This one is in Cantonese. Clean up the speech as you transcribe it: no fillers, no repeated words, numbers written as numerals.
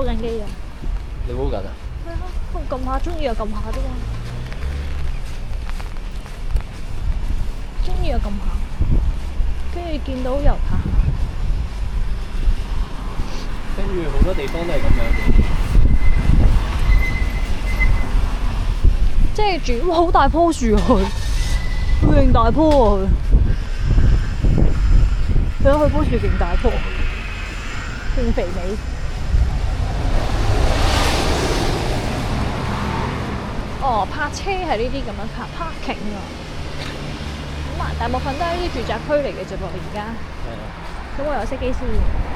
攞緊機啊！你摸緊啊？係啊，我撳下，中意就撳下啫嘛。中意就撳下，跟住見到遊客，跟住好多地方都係咁樣。即係住，哇！好大棵樹啊佢，勁大棵啊佢。佢睇佢棵樹勁大棵，勁肥美。哦，泊車係呢啲咁樣泊 parking 啊。咁啊，大部分都係呢啲住宅區嚟嘅啫噃，而家。係啊。咁我又熄機先。